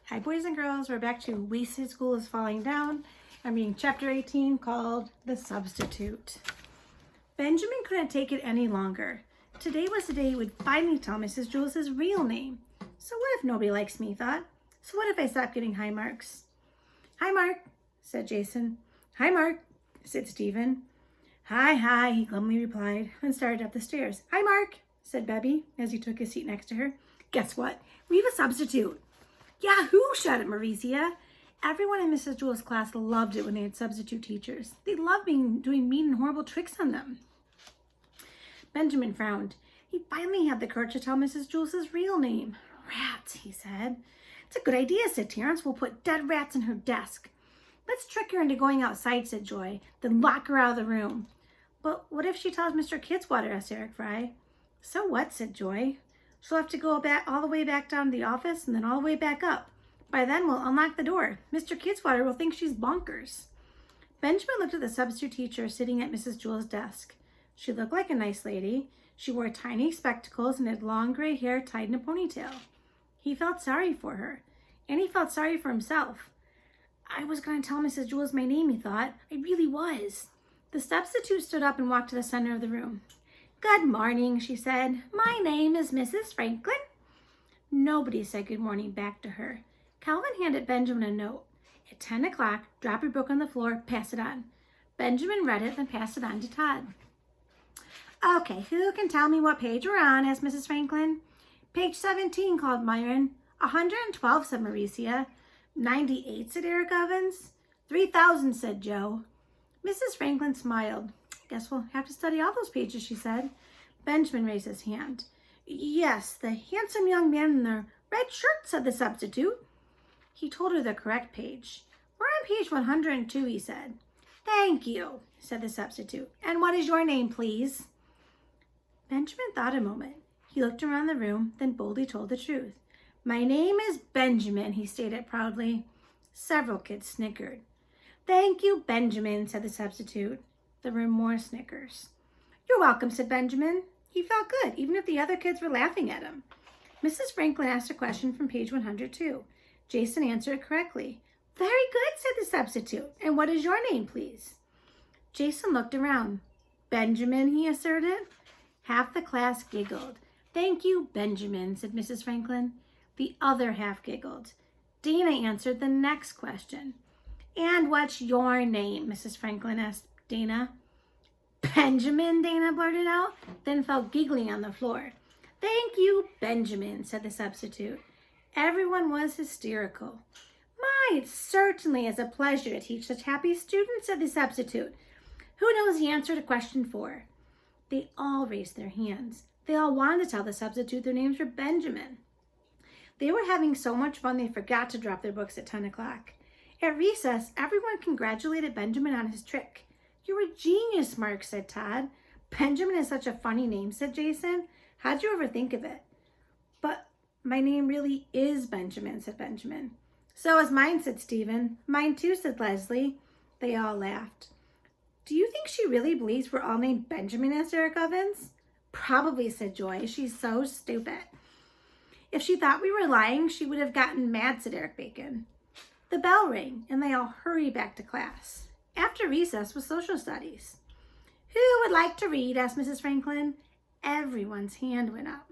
Hi boys and girls, we're back to Wayside School is Falling Down. I'm reading chapter 18 called The Substitute. Benjamin couldn't take it any longer. Today was the day he would finally tell Mrs. Jules his real name. So what if nobody likes me, he thought. So what if I stop getting high marks? Hi Mark, said Jason. Hi Mark, said Stephen. Hi, he glumly replied and started up the stairs. Hi Mark, said Bebby as he took his seat next to her. Guess what? We have a substitute. Yahoo! Shouted Maurizia. Everyone in Mrs. Jules' class loved it when they had substitute teachers. They loved doing mean and horrible tricks on them. Benjamin frowned. He finally had the courage to tell Mrs. Jules' real name. Rats, he said. It's a good idea, said Terence. We'll put dead rats in her desk. Let's trick her into going outside, said Joy, then lock her out of the room. But what if she tells Mr. Kidswater, asked Eric Fry. So what, said Joy. She'll have to go back all the way back down to the office and then all the way back up. By then, we'll unlock the door. Mr. Kidswater will think she's bonkers. Benjamin looked at the substitute teacher sitting at Mrs. Jules' desk. She looked like a nice lady. She wore tiny spectacles and had long gray hair tied in a ponytail. He felt sorry for her, and he felt sorry for himself. I was going to tell Mrs. Jules my name, he thought. I really was. The substitute stood up and walked to the center of the room. Good morning, she said. My name is Mrs. Franklin. Nobody said good morning back to her. Calvin handed Benjamin a note. At 10 o'clock, drop your book on the floor, pass it on. Benjamin read it, then passed it on to Todd. Okay, who can tell me what page we're on, asked Mrs. Franklin. Page 17, called Myron. 112, said Maurizia. 98, said Eric Evans. 3,000, said Joe. Mrs. Franklin smiled. Guess we'll have to study all those pages, she said. Benjamin raised his hand. Yes, the handsome young man in the red shirt, said the substitute. He told her the correct page. We're on page 102, he said. Thank you, said the substitute. And what is your name, please? Benjamin thought a moment. He looked around the room, then boldly told the truth. My name is Benjamin, he stated proudly. Several kids snickered. Thank you, Benjamin, said the substitute. There were more snickers. You're welcome, said Benjamin. He felt good, even if the other kids were laughing at him. Mrs. Franklin asked a question from page 102. Jason answered it correctly. Very good, said the substitute. And what is your name, please? Jason looked around. Benjamin, he asserted. Half the class giggled. Thank you, Benjamin, said Mrs. Franklin. The other half giggled. Dana answered the next question. And what's your name, Mrs. Franklin asked Dana. Benjamin, Dana blurted out, then fell giggling on the floor. Thank you, Benjamin, said the substitute. Everyone was hysterical. My, it certainly is a pleasure to teach such happy students, said the substitute. Who knows the answer to question 4? They all raised their hands. They all wanted to tell the substitute their names were Benjamin. They were having so much fun they forgot to drop their books at 10 o'clock. At recess, everyone congratulated Benjamin on his trick. You're a genius, Mark, said Todd. Benjamin is such a funny name, said Jason. How'd you ever think of it? But my name really is Benjamin, said Benjamin. So is mine, said Stephen. Mine too, said Leslie. They all laughed. Do you think she really believes we're all named Benjamin, asked Eric Evans? Probably, said Joy. She's so stupid. If she thought we were lying, she would have gotten mad, said Eric Bacon. The bell rang, and they all hurried back to class. After recess was social studies. Who would like to read, asked Mrs. Franklin. Everyone's hand went up.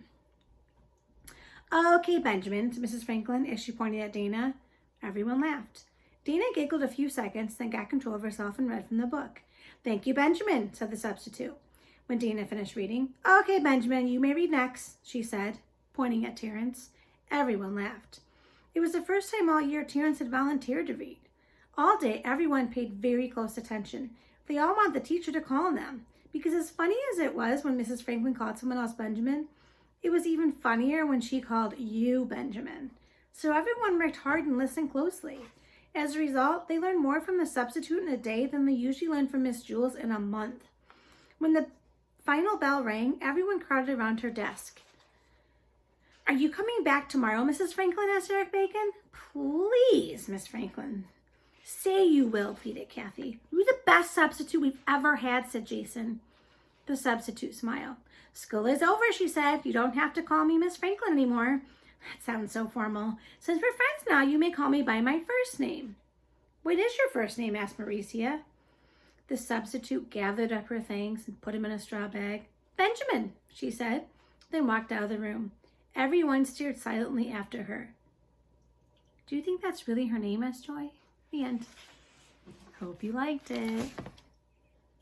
Okay, Benjamin, said Mrs. Franklin as she pointed at Dana. Everyone laughed. Dana giggled a few seconds, then got control of herself and read from the book. Thank you, Benjamin, said the substitute. When Dana finished reading, okay, Benjamin, you may read next, she said, pointing at Terence. Everyone laughed. It was the first time all year Terence had volunteered to read. All day, everyone paid very close attention. They all wanted the teacher to call on them, because as funny as it was when Mrs. Franklin called someone else Benjamin, it was even funnier when she called you Benjamin. So everyone worked hard and listened closely. As a result, they learned more from the substitute in a day than they usually learned from Miss Jules in a month. When the final bell rang, everyone crowded around her desk. Are you coming back tomorrow, Mrs. Franklin, asked Eric Bacon. Please, Miss Franklin. Say you will, pleaded Kathy. You're the best substitute we've ever had, said Jason. The substitute smiled. School is over, she said. You don't have to call me Miss Franklin anymore. That sounds so formal. Since we're friends now, you may call me by my first name. What is your first name? Asked Mauricia. The substitute gathered up her things and put them in a straw bag. Benjamin, she said, then walked out of the room. Everyone stared silently after her. Do you think that's really her name? Asked Joy. The end. Hope you liked it.